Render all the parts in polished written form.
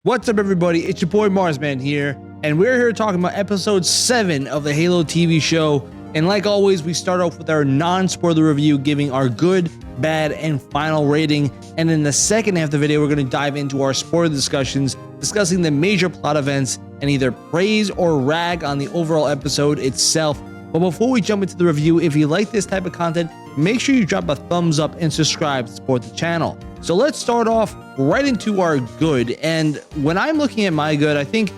What's up, everybody? It's your boy Marsman here, and we're here talking about episode 7 of the Halo TV show. And like always, we start off with our non-spoiler review, giving our good, bad, and final rating. And in the second half of the video, we're going to dive into our spoiler discussions, discussing the major plot events, and either praise or rag on the overall episode itself. But before we jump into the review, if you like this type of content, make sure you drop a thumbs up and subscribe to support the channel. So let's start off right into our good. And when I'm looking at my good, I think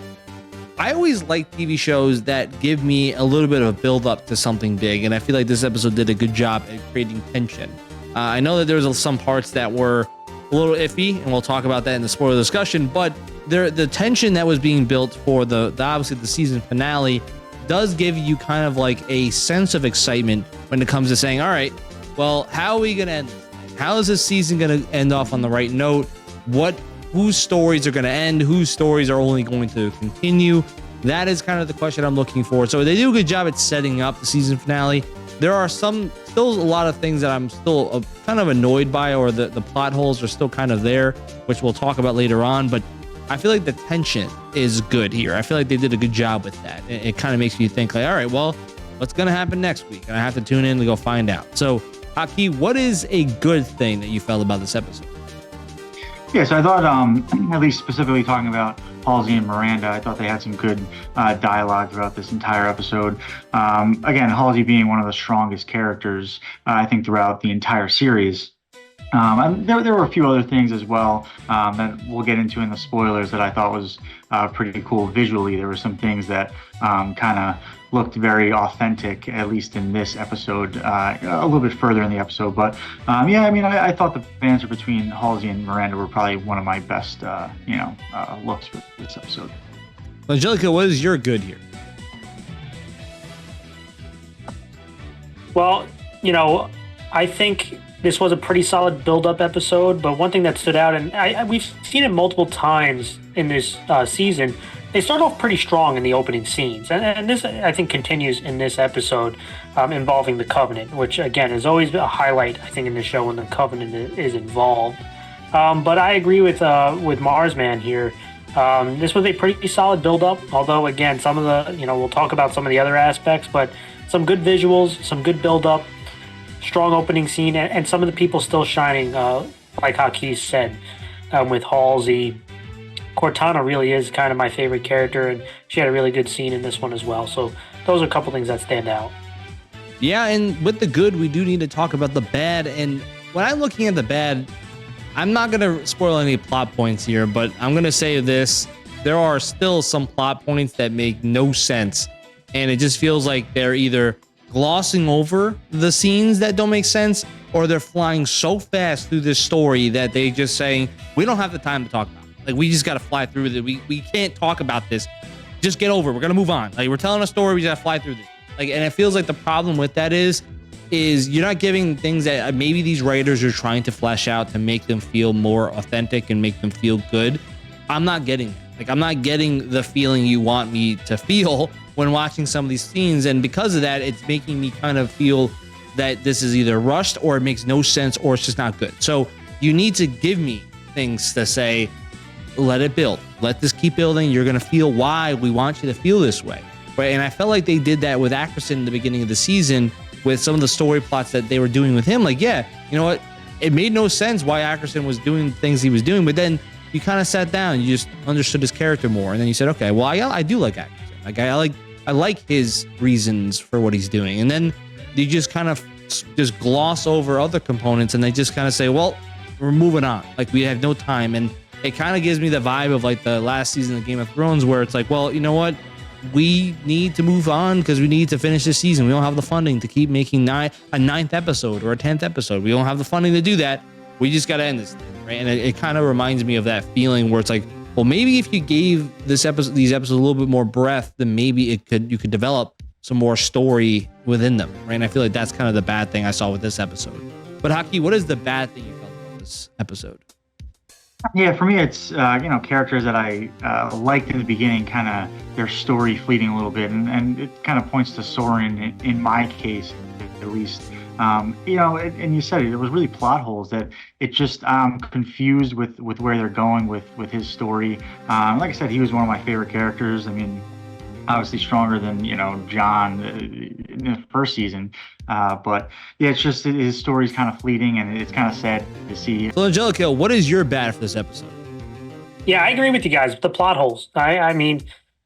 I always like TV shows that give me a little bit of a build up to something big. And I feel like this episode did a good job at creating tension. I know that there was some parts that were a little iffy, and we'll talk about that in the spoiler discussion, but the tension that was being built for the obviously the season finale does give you kind of like a sense of excitement when it comes to saying, all right, well, how are we going to end this? How is this season going to end off on the right note? Whose stories are going to end? Whose stories are only going to continue? That is kind of the question I'm looking for. So they do a good job at setting up the season finale. There are still a lot of things that I'm still kind of annoyed by, or the plot holes are still kind of there, which we'll talk about later on. But I feel like the tension is good here. I feel like they did a good job with that. It kind of makes you think like, all right, well, what's going to happen next week? And I have to tune in to go find out. So, Haki, what is a good thing that you felt about this episode? Yeah, so I thought, at least specifically talking about Halsey and Miranda, I thought they had some good dialogue throughout this entire episode. Again, Halsey being one of the strongest characters, I think, throughout the entire series. And there were a few other things as well that we'll get into in the spoilers that I thought was pretty cool visually. There were some things that kind of looked very authentic, at least in this episode, a little bit further in the episode. But yeah, I mean, I thought the banter between Halsey and Miranda were probably one of my best, looks for this episode. Angelica, what is your good here? Well, I think this was a pretty solid build-up episode, but one thing that stood out, and we've seen it multiple times in this season, they start off pretty strong in the opening scenes. And this, I think, continues in this episode involving the Covenant, which, again, is always a highlight, I think, in the show when the Covenant is involved. But I agree with Marsman here. This was a pretty solid build-up, although, again, some of the, we'll talk about some of the other aspects, but some good visuals, some good build-up, strong opening scene, and some of the people still shining, like Haki said, with Halsey. Cortana really is kind of my favorite character, and she had a really good scene in this one as well. So those are a couple things that stand out. Yeah, and with the good, we do need to talk about the bad. And when I'm looking at the bad, I'm not going to spoil any plot points here, but I'm going to say this. There are still some plot points that make no sense, and it just feels like they're either glossing over the scenes that don't make sense, or they're flying so fast through this story that they just saying, we don't have the time to talk about it. Like, we just got to fly through it. We can't talk about this. Just get over it. We're going to move on. Like, we're telling a story. We just got to fly through this. Like, and it feels like the problem with that is you're not giving things that maybe these writers are trying to flesh out to make them feel more authentic and make them feel good. I'm not getting that. Like, I'm not getting the feeling you want me to feel when watching some of these scenes. And because of that, it's making me kind of feel that this is either rushed, or it makes no sense, or it's just not good. So you need to give me things to say, let it build. Let this keep building. You're going to feel why we want you to feel this way. Right? And I felt like they did that with Ackerson in the beginning of the season with some of the story plots that they were doing with him. Like, yeah, you know what? It made no sense why Ackerson was doing the things he was doing, but then you kind of sat down, you just understood his character more. And then you said, okay, well, I do like Ackerson. Like, I like his reasons for what he's doing. And then you just kind of just gloss over other components, and they just kind of say, well, we're moving on. Like, we have no time. And it kind of gives me the vibe of like the last season of Game of Thrones, where it's like, well, you know what? We need to move on because we need to finish this season. We don't have the funding to keep making a 9th episode or a 10th episode. We don't have the funding to do that. We just got to end this thing, right? And it kind of reminds me of that feeling where it's like, well, maybe if you gave these episodes a little bit more breath, then maybe you could develop some more story within them, right? And I feel like that's kind of the bad thing I saw with this episode. But Haki, what is the bad thing you felt about this episode? Yeah, for me, it's, characters that I liked in the beginning, kind of their story fleeting a little bit. And it kind of points to Soren in my case, at least. And you said it was really plot holes that it just confused with where they're going with his story. Like I said, he was one of my favorite characters. I mean, obviously stronger than John in the first season, but yeah, it's just his story's kind of fleeting, and it's kind of sad to see. So Angelica, what is your bad for this episode? Yeah, I agree with you guys with the plot holes. I mean,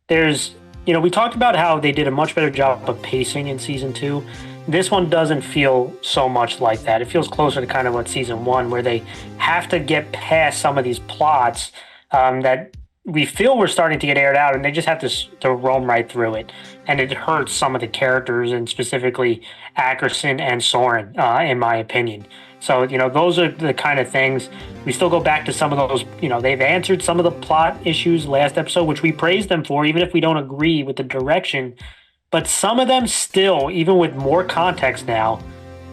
there's, we talked about how they did a much better job of pacing in season 2. This one doesn't feel so much like that. It feels closer to kind of what season 1, where they have to get past some of these plots that we feel we're starting to get aired out, and they just have to roam right through it. And it hurts some of the characters, and specifically Ackerson and Soren, in my opinion. So, those are the kind of things. We still go back to some of those, they've answered some of the plot issues last episode, which we praised them for, even if we don't agree with the direction. But some of them still, even with more context now,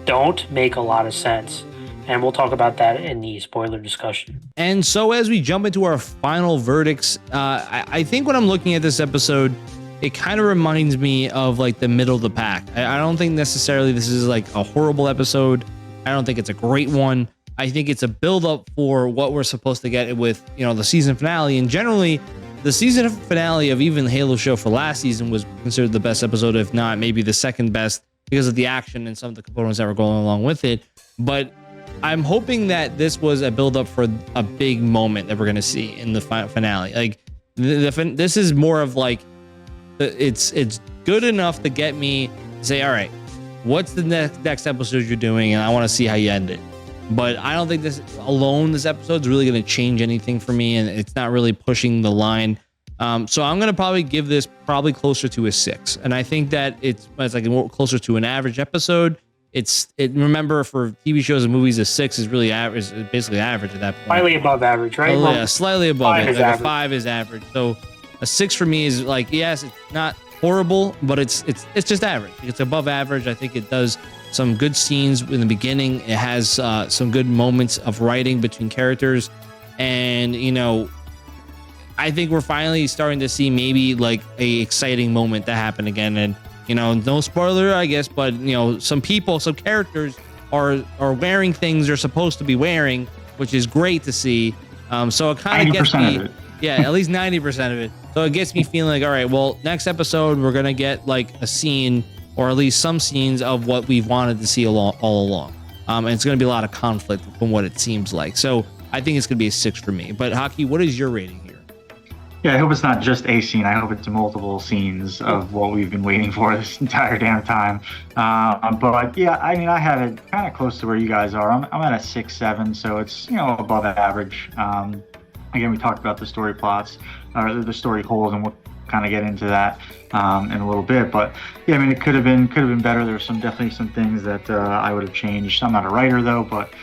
don't make a lot of sense. And we'll talk about that in the spoiler discussion. And so as we jump into our final verdicts, I think when I'm looking at this episode, it kind of reminds me of like the middle of the pack. I don't think necessarily this is like a horrible episode. I don't think it's a great one. I think it's a build up for what we're supposed to get with, the season finale. And generally, the season finale of even the Halo show for last season was considered the best episode, if not maybe the second best, because of the action and some of the components that were going along with it. But I'm hoping that this was a build up for a big moment that we're going to see in the finale. Like this is more of like, it's good enough to get me to say, all right, what's the next episode you're doing? And I want to see how you end it. But I don't think this episode is really going to change anything for me. And it's not really pushing the line. So I'm going to probably give this closer to a 6. And I think that it's like closer to an average episode. Remember, for TV shows and movies, a 6 is really average, basically average at that point. Slightly above average, right? Oh, yeah, slightly above it. Like a 5 is average. So a 6 for me is like, yes, it's not horrible, but it's just average. It's above average. I think it does some good scenes in the beginning. It has some good moments of writing between characters, and I think we're finally starting to see maybe like a exciting moment to happen again. And no spoiler, I guess, but some characters are wearing things they're supposed to be wearing, which is great to see. So it kind of gets me, yeah, at least 90% of it. So it gets me feeling like, all right, well, next episode we're gonna get like a scene, or at least some scenes of what we've wanted to see all along. And it's gonna be a lot of conflict from what it seems like. So I think it's gonna be a 6 for me. But Hockey, what is your rating here? Yeah, I hope it's not just a scene. I hope it's multiple scenes of what we've been waiting for this entire damn time. But yeah, I mean, I have it kind of close to where you guys are. I'm at a 6-7, so it's above average. Again, we talked about the story plots, or the story holes, and we'll kind of get into that in a little bit. But yeah, I mean, it could have been better. There were definitely some things that I would have changed. I'm not a writer though, but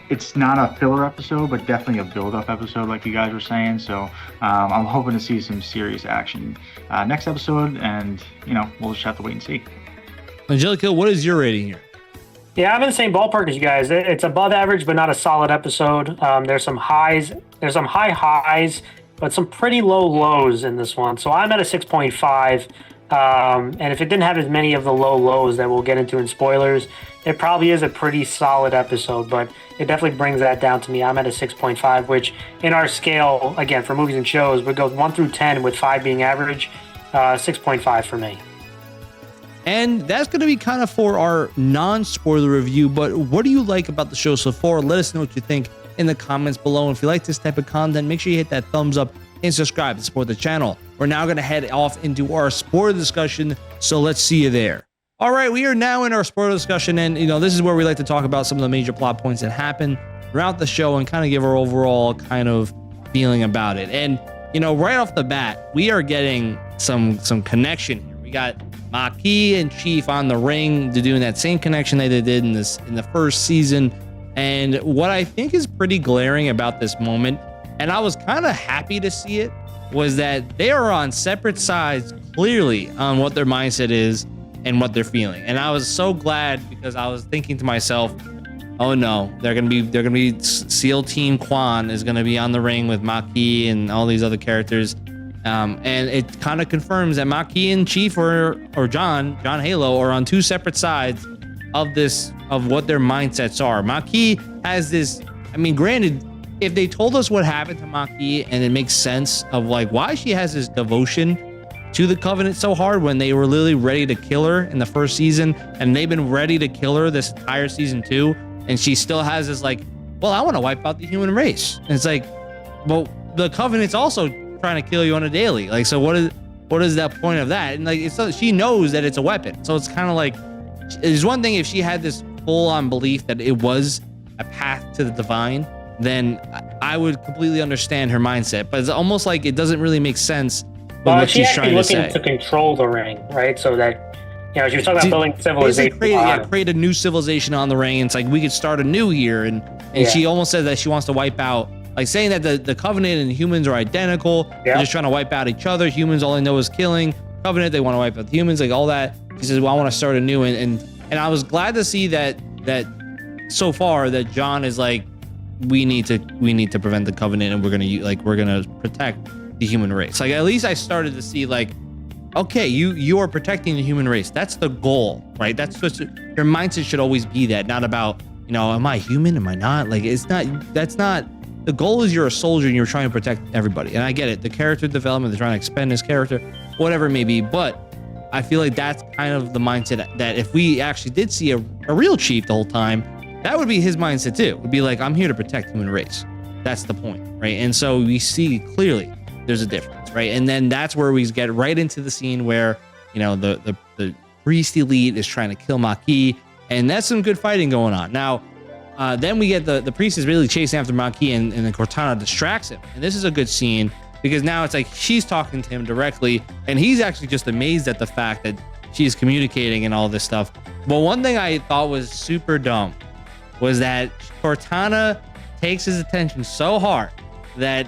it's not a filler episode, but definitely a build-up episode, like you guys were saying. So I'm hoping to see some serious action next episode, and we'll just have to wait and see. Angelica, what is your rating here? Yeah, I'm in the same ballpark as you guys. It's above average, but not a solid episode. There's some highs, there's some high highs, but some pretty low lows in this one. So I'm at a 6.5. And if it didn't have as many of the low lows that we'll get into in spoilers, it probably is a pretty solid episode, but it definitely brings that down to me. I'm at a 6.5, which in our scale, again, for movies and shows, would go 1 through 10, with 5 being average, 6.5 for me. And that's going to be kind of for our non-spoiler review. But what do you like about the show so far? Let us know what you think in the comments below. And if you like this type of content, make sure you hit that thumbs up and subscribe to support the channel. We're now going to head off into our spoiler discussion, so let's see you there. All right, we are now in our spoiler discussion, and this is where we like to talk about some of the major plot points that happen throughout the show and kind of give our overall kind of feeling about it. And right off the bat, we are getting some connection here. We got Maquis and Chief on the ring. They're doing that same connection that they did in the first season. And what I think is pretty glaring about this moment, and I was kind of happy to see it, was that they are on separate sides clearly on what their mindset is and what they're feeling. And I was so glad, because I was thinking to myself, oh no, they're gonna be SEAL Team Quan is gonna be on the ring with Maquis and all these other characters. And it kind of confirms that Maquis and Chief or John Halo are on two separate sides, of what their mindsets are. Maquis has this. I mean, granted, if they told us what happened to Maquis and it makes sense of like why she has this devotion to the Covenant so hard when they were literally ready to kill her in the first season, and they've been ready to kill her this entire season 2, and she still has this like, well, I want to wipe out the human race. And it's like, well, the Covenant's also trying to kill you on a daily. Like, so what is that point of that? And like, she knows that it's a weapon. So it's kind of like, there's one thing if she had this full-on belief that it was a path to the divine, then I would completely understand her mindset. But it's almost like it doesn't really make sense with what she's trying to say. She's looking to control the ring, right? So that, you know, she was talking about building civilization. Create a new civilization on the ring. And it's like, we could start anew here. And she almost said that she wants to wipe out, like saying that the Covenant and humans are identical. They're just trying to wipe out each other. Humans, all they know is killing. Covenant, they want to wipe out the humans, like all that. She says, well, I want to start anew. And I was glad to see that so far that John is like, we need to prevent the Covenant, and we're gonna protect the human race. Like, at least I started to see like, okay, you are protecting the human race. That's the goal, right? That's just your mindset should always be that, not about, you know, am I human? Am I not? Like, that's not the goal. Is you're a soldier and you're trying to protect everybody. And I get it. The character development, they're trying to expand his character, whatever it may be. But I feel like that's kind of the mindset that if we actually did see a real chief the whole time, that would be his mindset too. It would be like, I'm here to protect the human race. That's the point, right? And so we see clearly there's a difference, right? And then that's where we get right into the scene where, you know, the priest elite is trying to kill Maquis, and that's some good fighting going on. Now, then we get the priest is really chasing after Maquis, and then Cortana distracts him. And this is a good scene because now it's like she's talking to him directly, and he's actually just amazed at the fact that she's communicating and all this stuff. But one thing I thought was super dumb was that Cortana takes his attention so hard that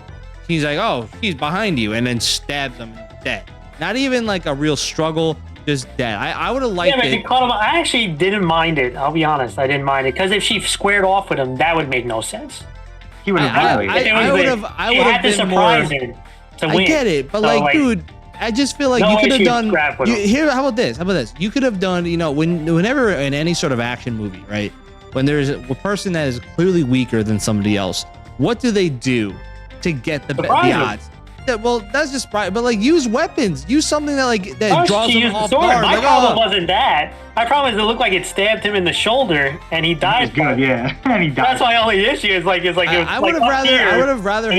he's like, oh, she's behind you, and then stabs him dead. Not even like a real struggle, just dead. I would have liked it. I actually didn't mind it. I'll be honest, I didn't mind it because if she squared off with him, that would make no sense. He would have died. I would have been more. I get it, but like, dude, I just feel like you could have done. Here, how about this? You could have done. You know, whenever in any sort of action movie, right? When there's a person that is clearly weaker than somebody else, what do they do to get the odds? Yeah, well, that's just but like use weapons, use something that draws them off guard. My problem wasn't that. My problem is it looked like it stabbed him in the shoulder and he died. Good, yeah, and he died. That's my only issue. I would have rather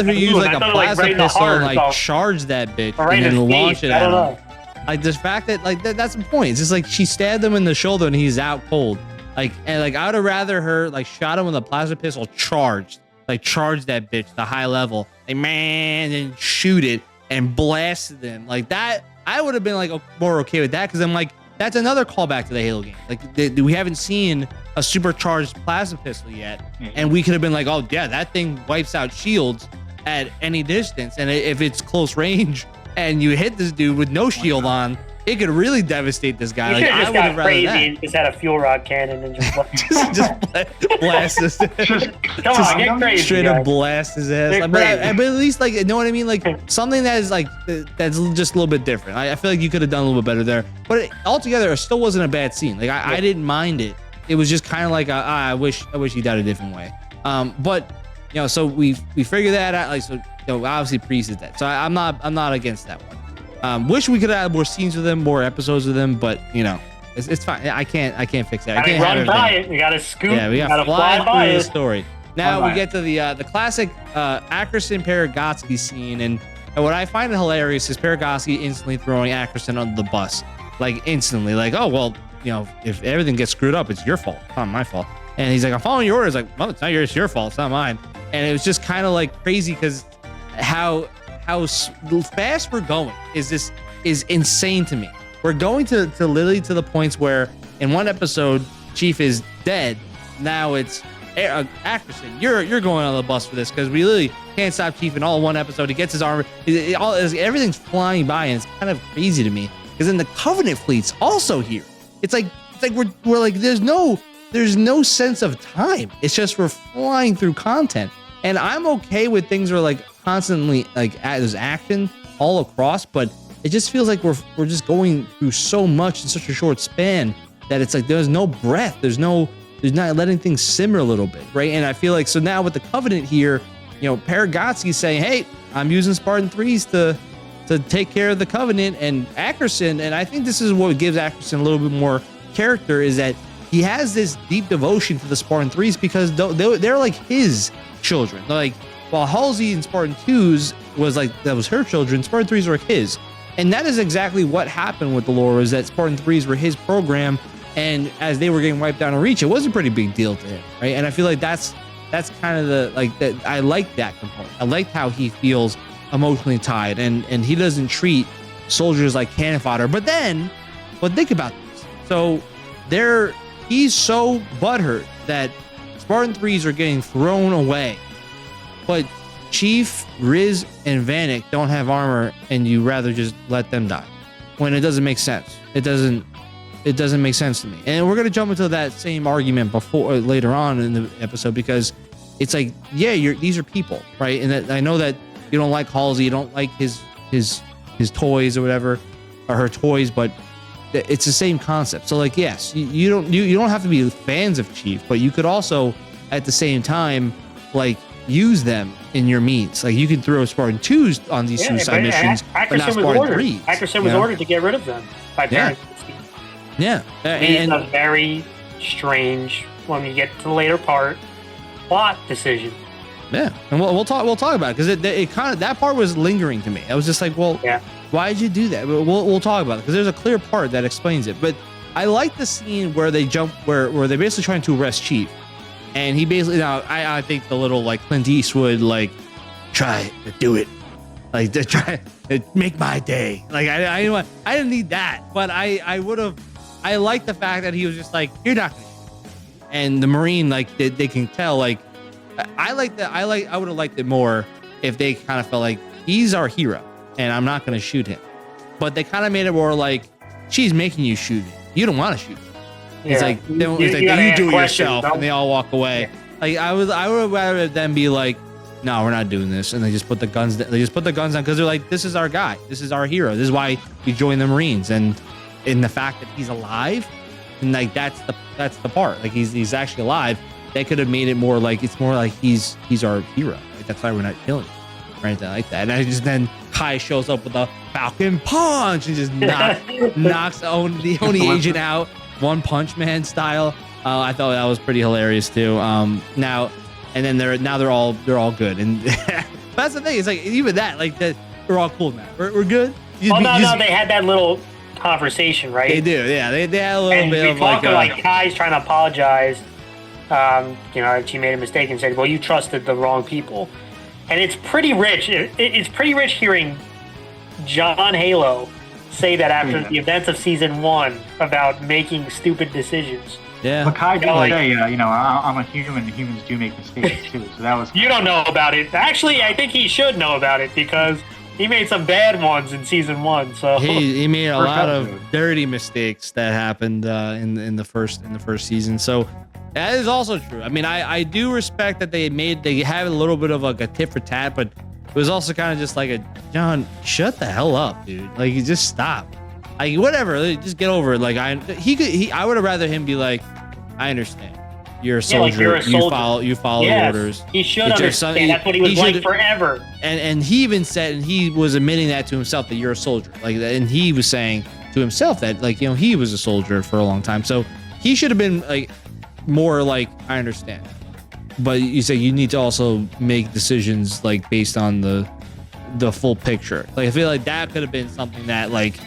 her use like a plasma pistol and like charge that bitch and then launch it at him. Like the fact that that's the point. It's just like she stabbed him in the shoulder and he's out cold. I would have rather her like shot him with a plasma pistol, charge that bitch to high level, and shoot it and blasted them like that. I would have been like more okay with that because I'm like, that's another callback to the Halo game. Like we haven't seen a supercharged plasma pistol yet, and we could have been like, oh yeah, that thing wipes out shields at any distance, and if it's close range and you hit this dude with no shield on, it could really devastate this guy. Like, I would have rather crazy and just had a fuel rod cannon and just blast his get crazy. Straight up blast his ass. But at least, like, you know what I mean? Like something that is like that's just a little bit different. I feel like you could have done a little bit better there. But altogether, it still wasn't a bad scene. Like I didn't mind it. It was just kind of like I wish he died a different way. But you know, so we figured that out. Like, so you know, obviously Priest is dead. So I'm not against that one. Wish we could have more scenes with him, more episodes with him, but you know, it's fine. I can't fix that. I can't run by it. You gotta scoop. Yeah, we gotta fly through the story. Now we get to the classic Ackerson Paragotsky scene, and what I find hilarious is Paragotsky instantly throwing Ackerson under the bus, like instantly, like, oh well, you know, if everything gets screwed up, it's your fault. It's not my fault. And he's like, I'm following your orders. Like, well, it's not yours. It's your fault. It's not mine. And it was just kind of like crazy because how fast we're going is insane to me. We're going to literally to the points where in one episode Chief is dead. Now it's Ackerson. You're going on the bus for this because we literally can't stop Chief in all one episode. He gets his armor. Everything's flying by, and it's kind of crazy to me because then the Covenant fleet's also here. It's like we're like there's no sense of time. It's just we're flying through content, and I'm okay with things where like constantly like there's action all across, but it just feels like we're just going through so much in such a short span that it's like there's no breath, there's not letting things simmer a little bit, right? And I feel like so now with the Covenant here, Paragotski's saying, hey, I'm using Spartan 3s to take care of the Covenant, and Ackerson, and I think this is what gives Ackerson a little bit more character, is that he has this deep devotion to the Spartan 3s because they're like his children. Like, while Halsey and Spartan 2s that was her children, Spartan 3s were his. And that is exactly what happened with the lore, is that Spartan 3s were his program, and as they were getting wiped out on Reach, it was a pretty big deal to him, right? And I feel like that's kind of that I like that component. I like how he feels emotionally tied, and he doesn't treat soldiers like cannon fodder. But think about this. So he's so butthurt that Spartan 3s are getting thrown away, but Chief, Riz, and Vanek don't have armor, and you rather just let them die when it doesn't make sense. It doesn't make sense to me. And we're gonna jump into that same argument later on in the episode, because it's like, yeah, these are people, right? And that, I know that you don't like Halsey, you don't like his toys or whatever, or her toys, but it's the same concept. So like, yes, you don't have to be fans of Chief, but you could also at the same time like use them in your means. Like, you can throw Spartan 2s on these suicide missions, but not Spartan 3s. Ackerson was ordered to get rid of them by parents. Yeah. And a very strange, when you get to the later part, plot decision. Yeah, and we'll talk about it, because it kind of, that part was lingering to me. I was just like, well, why did you do that? We'll talk about it, because there's a clear part that explains it. But I like the scene where they jump, where they're basically trying to arrest Chief, and he basically, now I think the little like Clint Eastwood, like, try to do it, like, to try to make my day. Like, I didn't need that, but I would have. I like the fact that he was just like, you're not gonna shoot. And the Marine, like, they can tell, like, I like that. I would have liked it more if they kind of felt like he's our hero and I'm not going to shoot him. But they kind of made it more like, she's making you shoot him. You don't want to shoot him. Yeah. It's like, you do it yourself, and they all walk away. Yeah. Like, I would rather them be like, no, we're not doing this, and they just put the guns. They just put the guns on, because they're like, this is our guy. This is our hero. This is why he joined the Marines. And in the fact that he's alive, and like that's the part. Like, he's actually alive. They could have made it more like, it's more like he's our hero. Like, that's why we're not killing him, or anything like that. And then Kai shows up with a Falcon Punch and just knocks the Oni agent out, One Punch Man style. I thought that was pretty hilarious too. Now they're all good, and that's the thing. It's like, even that, like, that we're all cool now. We're good. They had that little conversation, right? They do, yeah. They had a little bit of like Kai's trying to apologize. She made a mistake and said, well, you trusted the wrong people. And it's pretty rich. It's pretty rich hearing John Halo say that after the events of season 1 about making stupid decisions. Yeah. But Kai did say, I'm a human, and humans do make mistakes too. So that was. You don't know about it. Actually, I think he should know about it, because he made some bad ones in season 1. So he made a lot of dirty mistakes that happened in the first season. So that is also true. I mean, I do respect that they have a little bit of like a tit for tat, but it was also kind of just like John, shut the hell up, dude. Like, you just stop. Like, whatever, just get over it. Like, I would have rather him be like, I understand. You're a soldier. You're a soldier. You follow the orders. He should understand. That's what he was like forever. And he even said, and he was admitting that to himself, that you're a soldier. Like, and he was saying to himself that, like, he was a soldier for a long time. So he should have been like more like, I understand. But you say you need to also make decisions like based on the full picture. Like, I feel like that could have been something that like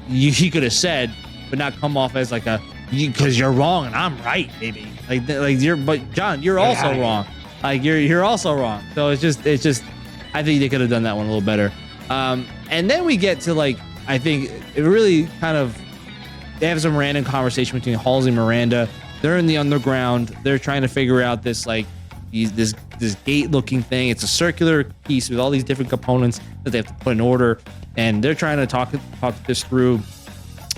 he could have said, but not come off as like because you're wrong and I'm right, baby. But John, you're also wrong. Like, you're also wrong. So it's just I think they could have done that one a little better. And then we get to, like, I think it really kind of, they have some random conversation between Halsey and Miranda. They're in the underground. They're trying to figure out this like this gate looking thing. It's a circular piece with all these different components that they have to put in order, and they're trying to talk this through.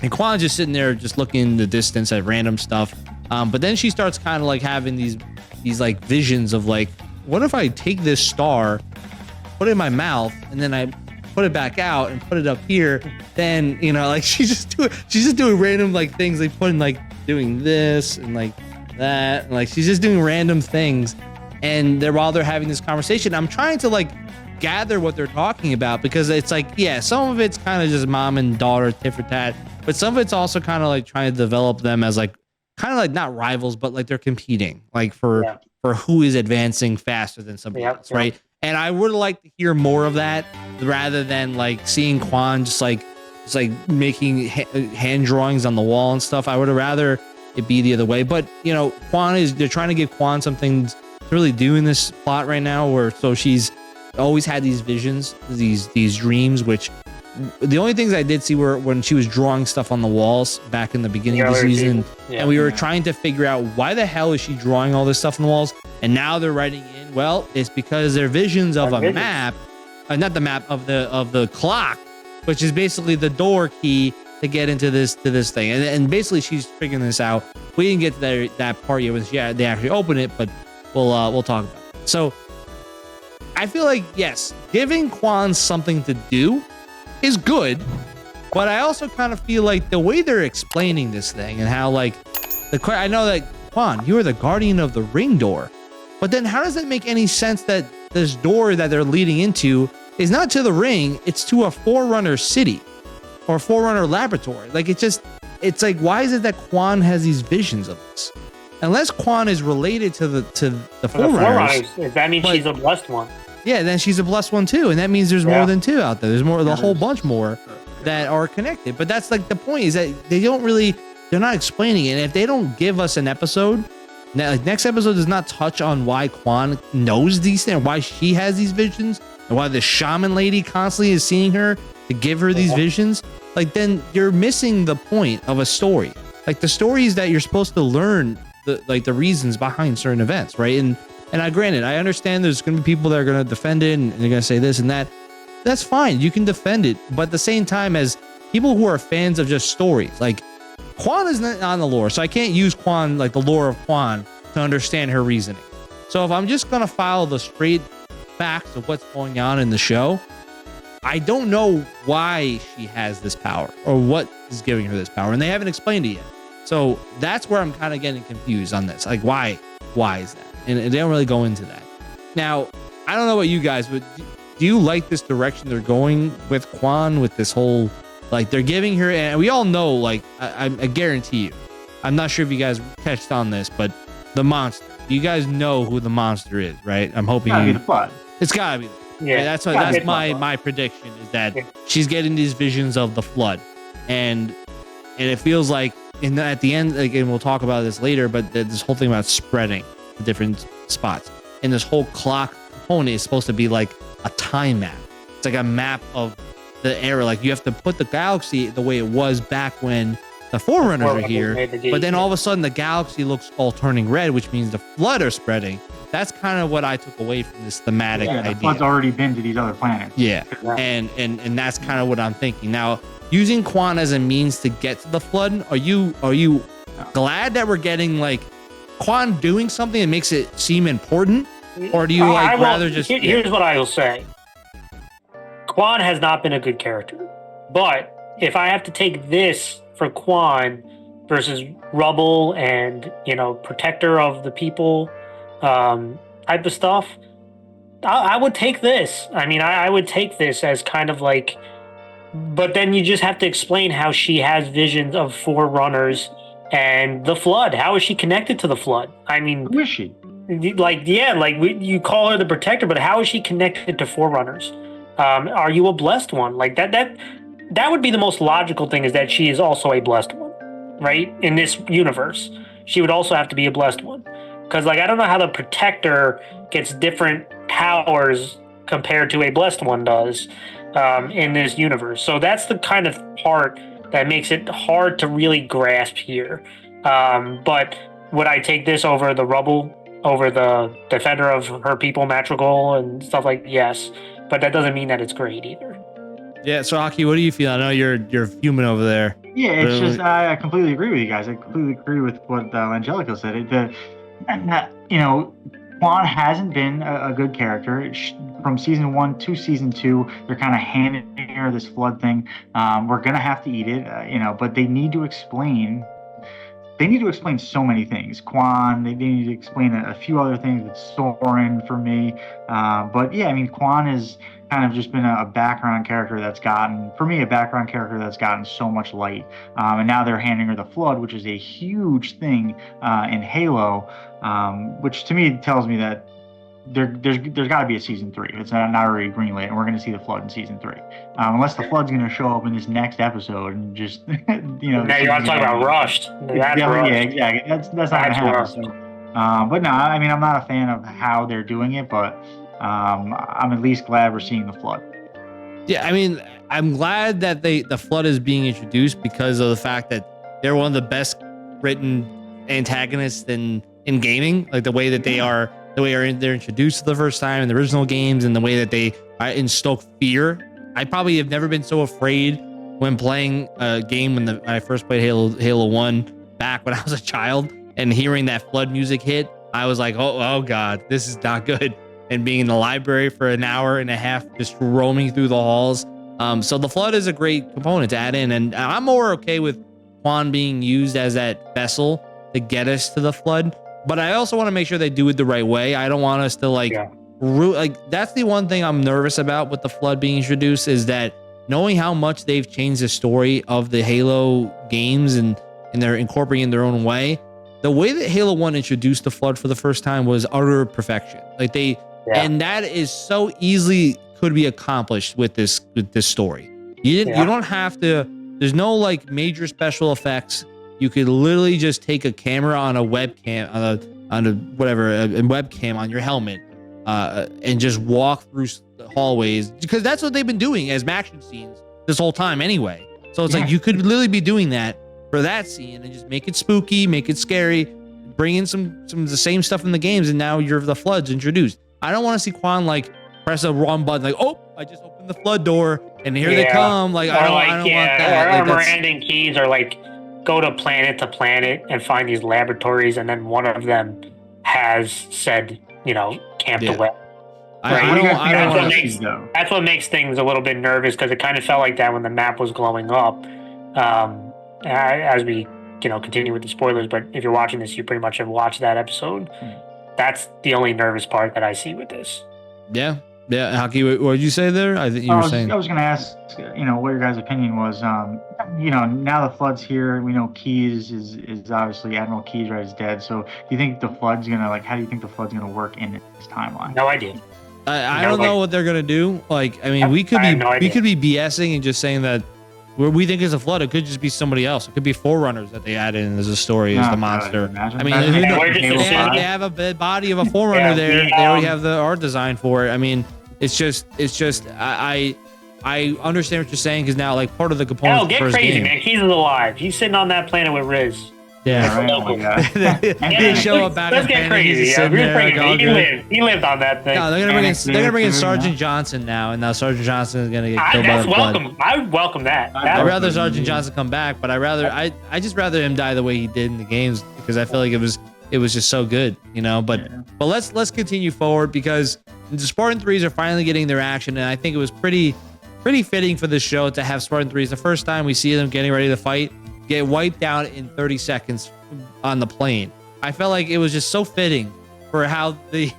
And Kwan's just sitting there, just looking in the distance at random stuff. But then she starts kind of like having these like visions of like, what if I take this star, put it in my mouth, and then I put it back out and put it up here, then like she's just doing random like things, like putting like doing this and like that, and like she's just doing random things, and while they're having this conversation, I'm trying to like gather what they're talking about, because it's like, yeah, some of it's kind of just mom and daughter tit for tat, but some of it's also kind of like trying to develop them as like kind of like not rivals, but like they're competing like for who is advancing faster than somebody else, right? And I would like to hear more of that rather than like seeing Quan just like making hand drawings on the wall and stuff. I would have rather it be the other way. But they're trying to give Quan something to really do in this plot right now, where so she's always had these visions, these dreams, which the only things I did see were when she was drawing stuff on the walls back in the beginning of the season, and we were trying to figure out why the hell is she drawing all this stuff on the walls, and now they're writing in, well, it's because they're visions of a map, not the map of the clock, which is basically the door key to get into this thing, and basically she's figuring this out. We didn't get to that part yet when they actually open it, but we'll talk about it. So I feel like, yes, giving Quan something to do is good, but I also kind of feel like the way they're explaining this thing and how like I know that Quan, you are the guardian of the ring door, but then how does it make any sense that this door that they're leading into is not to the ring, it's to a Forerunner city or Forerunner laboratory? Like it's like, why is it that Quan has these visions of this? Unless Quan is related to the Forerunners, that means she's a blessed one. Yeah, then she's a blessed one too, and that means there's more than two out there. There's more, a whole bunch more that are connected. But that's like the point, is that they're not explaining it. And if they don't give us an episode, like next episode does not touch on why Quan knows these things, why she has these visions, and why the shaman lady constantly is seeing her to give her these visions, like then you're missing the point of a story. Like the stories that you're supposed to learn the reasons behind certain events, right? And granted, I understand there's going to be people that are going to defend it and they're going to say this and that. That's fine. You can defend it. But at the same time, as people who are fans of just stories, like Quan is not on the lore, so I can't use Quan, like the lore of Quan, to understand her reasoning. So if I'm just going to follow the straight facts of what's going on in the show, I don't know why she has this power or what is giving her this power. And they haven't explained it yet. So that's where I'm kind of getting confused on this. Like, why is that? And they don't really go into that. Now, I don't know about you guys, but do you like this direction they're going with Quan, with this whole, like they're giving her, and we all know, like, I guarantee you, I'm not sure if you guys touched on this, but the monster, you guys know who the monster is, right? I'm hoping it's gotta be the flood. It's gotta be. Yeah, that's my prediction, is that she's getting these visions of the flood, and it feels like at the end, like, and we'll talk about this later, but this whole thing about spreading to different spots, and this whole clock component is supposed to be like a time map. It's like a map of the era. Like you have to put the galaxy the way it was back when the Forerunners are here, but then all of a sudden the galaxy looks all turning red, which means the flood are spreading. That's kind of what I took away from this thematic idea. The flood's already been to these other planets. Yeah. And that's kind of what I'm thinking. Now, using Quan as a means to get to the flood, are you glad that we're getting like Quan doing something that makes it seem important? Or do you rather just... Here's what I will say. Quan has not been a good character. But if I have to take this for Quan versus Rubble and, protector of the people type of stuff, I would take this. I mean, I would take this as kind of like... But then you just have to explain how she has visions of Forerunners and the flood. How is she connected to the flood? I mean... Who is she? You call her the protector, but how is she connected to Forerunners? Are you a blessed one? Like that would be the most logical thing, is that she is also a blessed one, right? In this universe, she would also have to be a blessed one. Because, I don't know how the protector gets different powers compared to a blessed one does in this universe. So that's the kind of part that makes it hard to really grasp here. But would I take this over the Rubble, over the defender of her people, Madrigal, and stuff like that? Yes. But that doesn't mean that it's great either. Yeah, so Aki, what do you feel? I know you're fuming over there. Yeah, it's just I completely agree with you guys. I completely agree with what Angelico said. Quan hasn't been a good character. from season 1 to season 2, they're kind of handing her this flood thing. We're gonna have to eat it, but they need to explain. They need to explain so many things. Quan, they need to explain a few other things with Soren for me. But yeah, I mean, Quan has kind of just been a background character that's gotten so much light. And now they're handing her the flood, which is a huge thing in Halo, which to me tells me that there's got to be a season 3. It's not already greenlit, and we're going to see the flood in season 3, unless the flood's going to show up in this next episode and just Now you want to talk about rushed? Yeah, exactly. That's not going to happen. So, but no, I mean, I'm not a fan of how they're doing it, but I'm at least glad we're seeing the flood. Yeah, I mean, I'm glad that the flood is being introduced because of the fact that they're one of the best written antagonists in gaming, like the way that they're introduced for the first time in the original games, and the way that they instoke fear. I probably have never been so afraid when playing a game when I first played Halo 1 back when I was a child, and hearing that flood music hit, I was like, oh God, this is not good. And being in the library for an hour and a half, just roaming through the halls. So the flood is a great component to add in, and I'm more okay with Quan being used as that vessel to get us to the flood. But I also want to make sure they do it the right way. I don't want us to that's the one thing I'm nervous about with the flood being introduced, is that knowing how much they've changed the story of the Halo games and they're incorporating in their own way. The way that Halo 1 introduced the flood for the first time was utter perfection. And that is so easily could be accomplished with this story. You don't have to. There's no major special effects. You could literally just take a camera on a webcam on a webcam on your helmet, and just walk through the hallways, because that's what they've been doing as action scenes this whole time anyway. So it's like you could literally be doing that for that scene and just make it spooky, make it scary, bring in some of the same stuff in the games, and now the flood's introduced. I don't want to see Quan press a wrong button, I just opened the flood door and here they come. I don't want that. Or Miranda and Keys are go to planet and find these laboratories, and then one of them has said, camped away. That's what makes things a little bit nervous, because it kind of felt like that when the map was glowing up. As we continue with the spoilers, but if you're watching this, you pretty much have watched that episode. That's the only nervous part that I see with this. Yeah. Haki, what did you say there? I think you were saying. I was going to ask, what your guys' opinion was. Now the flood's here. We know Keys is obviously Admiral Keys, right? Is dead. So do you think the flood's gonna how do you think the flood's gonna work in this timeline? No idea. I don't know what they're gonna do. We could be BSing and just saying that where we think is a flood, it could just be somebody else. It could be Forerunners that they add in as a story as the monster. They have a body of a Forerunner there. They already have the art design for it. I mean, it's just I understand what you're saying, because now part of the component. Oh, get crazy, man! Keys is alive. He's sitting on that planet with Riz. Yeah, right. Oh my God. They show up back. Let's get crazy. He lived on that thing. No, they're gonna bring in Sergeant Johnson now, and now Sergeant Johnson is gonna get killed by the flood. I would welcome that. I'd rather Sergeant Johnson come back, but I just rather him die the way he did in the games, because I feel like it was just so good, But let's continue forward, because the Spartan 3s are finally getting their action, and I think it was pretty fitting for this show to have Spartan 3s. The first time we see them getting ready to fight, get wiped out in 30 seconds on the plane. I felt like it was just so fitting for how the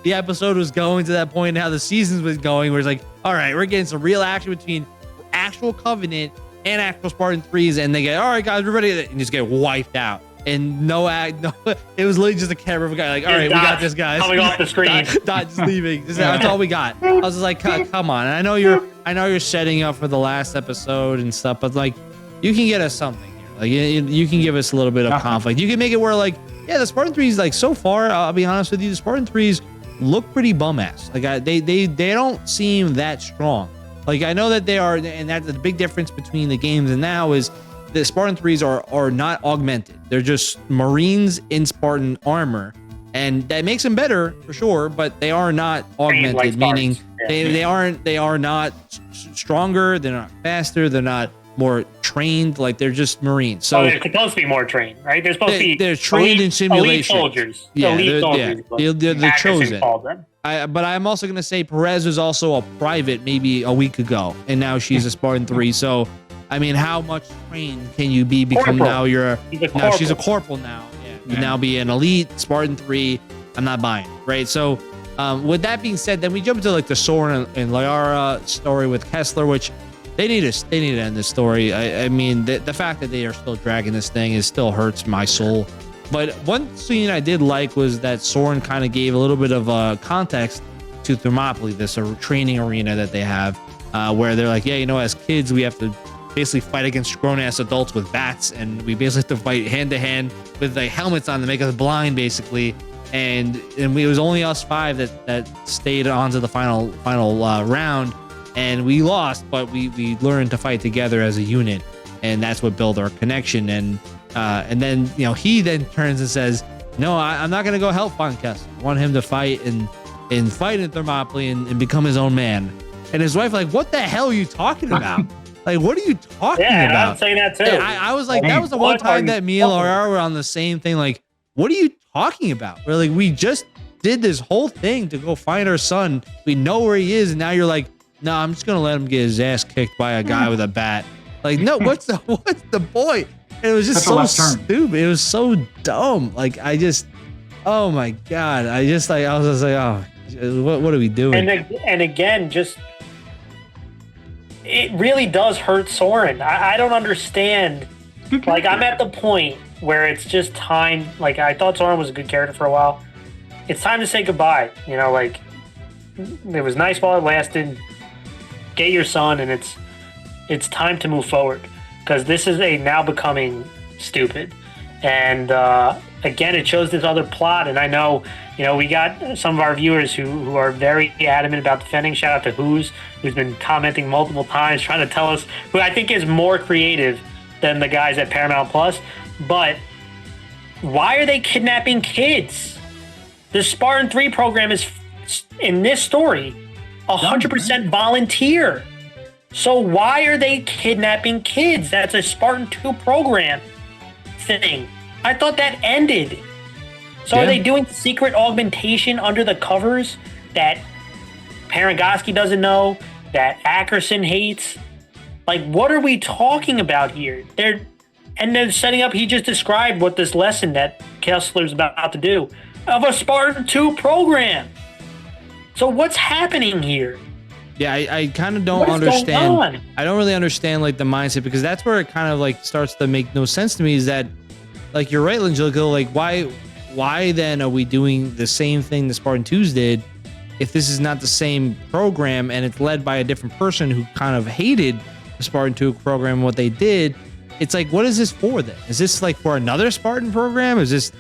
episode was going to that point, and how the seasons was going, where it's all right, we're getting some real action between actual Covenant and actual Spartan 3s, and they get, all right guys, we're ready, and just get wiped out. And no, it was literally just a camera of a guy all right, we got this, guys. Coming off the screen. Dot just leaving. That's all we got. I was just like, come on. And I know you're setting up for the last episode and stuff, but you can get us something here. You can give us a little bit of conflict. You can make it where the Spartan 3s, so far, I'll be honest with you, the Spartan 3s look pretty bum ass. They don't seem that strong. I know that they are, and that's the big difference between the games and now is the Spartan 3s are not augmented. They're just Marines in Spartan armor, and that makes them better for sure, but they are not augmented, meaning they are not stronger, they're not faster, they're not more trained, they're just Marines. So they're supposed to be more trained, right? They're supposed to be they're trained in simulation. Elite soldiers. Yeah, they're chosen. But I'm also gonna say Perez was also a private maybe a week ago, and now she's a Spartan 3. So, I mean, how much trained can you become Corporal. now? She's a corporal now. Yeah. You now be an elite Spartan 3. I'm not buying, right? So, with that being said, then we jump into like the Soren and Liara story with Kessler, which they need to end this story. I mean, the fact that they are still dragging this thing still hurts my soul. But one scene I did like was that Soren kind of gave a little bit of context to Thermopylae, this training arena that they have, where they're like, yeah, you know, as kids, we have to basically fight against grown-ass adults with bats, and we basically have to fight hand-to-hand with like helmets on to make us blind, basically. And it was only us 5 that stayed on to the final round, and we lost, but we learned to fight together as a unit, and that's what built our connection. And then, you know, he then turns and says, no, I'm not going to go help find Kessler. I want him to fight and fight in Thermopylae and become his own man. And his wife, like, what the hell are you talking about? Like, what are you talking about? Yeah, I'm saying that too. I was like, that was the one time that me and Laura were on the same thing. Like, what are you talking about? We're like, we just did this whole thing to go find our son. We know where he is. And now you're like, no, I'm just going to let him get his ass kicked by a guy with a bat. Like, no, what's the point? And it was just so stupid. It was so dumb. Like, oh my God. I was just like, oh, what are we doing? And again, just, it really does hurt Soren. I don't understand. Like, I'm at the point where it's just time. Like, I thought Soren was a good character for a while. It's time to say goodbye. You know, like, it was nice while it lasted. Get your son, and it's time to move forward. Because this is now becoming stupid. And again, it shows this other plot. And I know, you know, we got some of our viewers who are very adamant about defending. Shout out to who's been commenting multiple times, trying to tell us, who I think is more creative than the guys at Paramount Plus. But why are they kidnapping kids? The Spartan 3 program is, in this story, 100% volunteer. So why are they kidnapping kids? That's a Spartan 2 program thing. I thought that ended. So are they doing secret augmentation under the covers that Paragoski doesn't know, that Ackerson hates? Like, what are we talking about here? They're setting up, he just described what this lesson that Kessler's about to do, of a Spartan 2 program. So what's happening here? Yeah, I kind of don't understand. I don't really understand like the mindset, because that's where it kind of like starts to make no sense to me, is that, like, you're right, Angelico, like why then are we doing the same thing the Spartan 2s did if this is not the same program and it's led by a different person who kind of hated the Spartan 2 program, what they did? It's like, what is this for then? Is this like for another Spartan program? Is this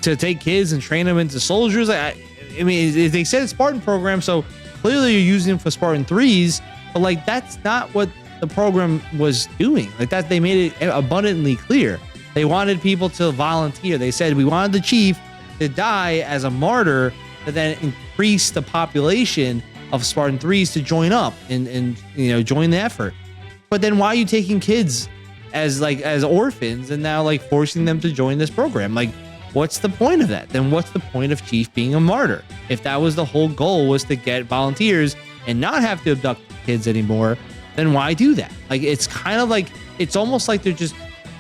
to take kids and train them into soldiers? I mean, they said it's Spartan program, so clearly you're using them for Spartan 3s, but like, that's not what the program was doing. Like, that, they made it abundantly clear. They wanted people to volunteer. They said, we wanted the chief to die as a martyr to then increase the population of Spartan 3s to join up and you know, join the effort. But then why are you taking kids as orphans and now like forcing them to join this program? Like, what's the point of that? Then what's the point of Chief being a martyr? If that was the whole goal, was to get volunteers and not have to abduct kids anymore, then why do that? Like, it's kind of like, it's almost like they're just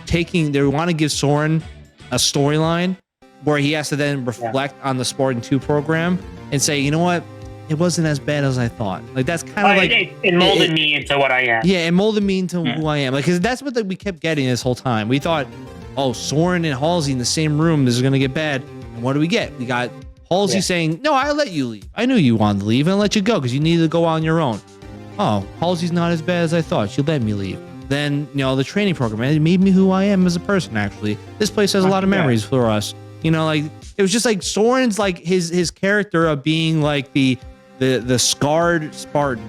they want to give Soren a storyline where he has to then reflect on the Spartan 2 program and say, you know what? It wasn't as bad as I thought. Like, that's kind of like, it molded me into what I am. Yeah, it molded me into who I am. Like, because that's what we kept getting this whole time. We thought, oh, Soren and Halsey in the same room, this is going to get bad. And what do we get? We got Halsey saying, no, I let you leave. I knew you wanted to leave and I let you go because you needed to go on your own. Oh, Halsey's not as bad as I thought. She let me leave. Then, you know, the training program, it made me who I am as a person, actually. This place has a lot of memories for us. You know, like, it was just like Soren's, like, his character of being like the scarred Spartan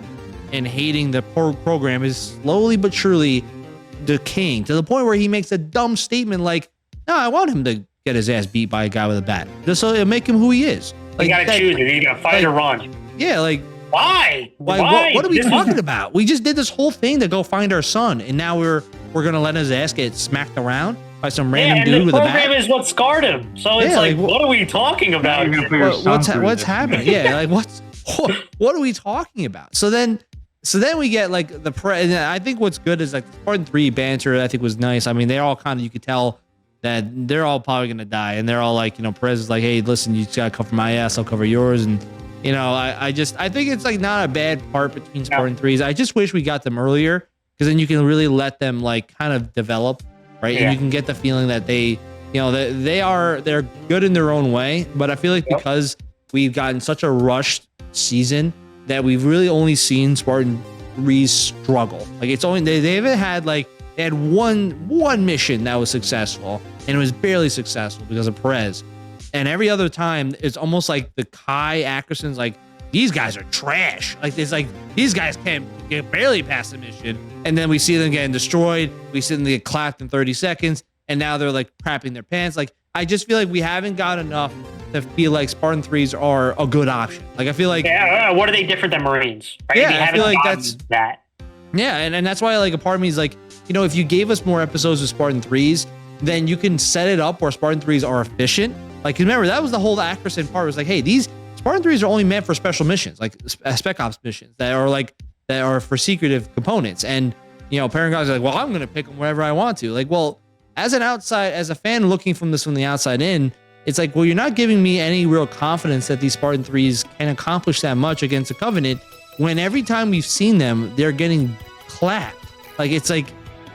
and hating the program is slowly but surely decaying to the point where he makes a dumb statement like, no, I want him to get his ass beat by a guy with a bat, just so it'll make him who he is. Like, you gotta choose it. You gotta fight or run. Yeah, like, why? What are we talking about? We just did this whole thing to go find our son, and now we're gonna let his ass get smacked around. by some Yeah, random and dude the with a program bat. is what scarred him. So it's Yeah, like, like, what are we talking about? You're gonna put your son through What's this. happening? Yeah, like what are we talking about? So then we get like and I think what's good is like Spartan 3 banter. I think was nice. I mean, they all kind of, you could tell that they're all probably gonna die, and they're all like, you know, Perez is like, hey, listen, you just gotta cover my ass, I'll cover yours, and you know, I think it's like not a bad part between Spartan 3s. I just wish we got them earlier, because then you can really let them like kind of develop, right? Yeah. And you can get the feeling that they, you know, they're good in their own way. But I feel like because we've gotten such a rushed season that we've really only seen Spartan 3s struggle. Like it's only they haven't had like, they had one mission that was successful, and it was barely successful because of Perez. And every other time, it's almost like the Kai Ackerson's like, these guys are trash. Like it's like these guys can't get barely past the mission, and then we see them getting destroyed. We see them get clapped in 30 seconds, and now they're like crapping their pants. Like I just feel like we haven't got enough to feel like Spartan 3s are a good option. Like I feel like, what are they different than Marines? Right? Yeah, They I haven't feel like gotten that's that. Yeah, and that's why like a part of me is like, you know, if you gave us more episodes of Spartan 3s, then you can set it up where Spartan 3s are efficient. Like remember, that was the whole Ackerson part, was like, hey, these Spartan 3s are only meant for special missions, like spec ops missions that are for secretive components. And you know, parent guys are like, well, I'm gonna pick them wherever I want to. Like, well, as a fan looking from this from the outside in, it's like, well, you're not giving me any real confidence that these Spartan 3s can accomplish that much against the Covenant, when every time we've seen them, they're getting clapped. Like it's like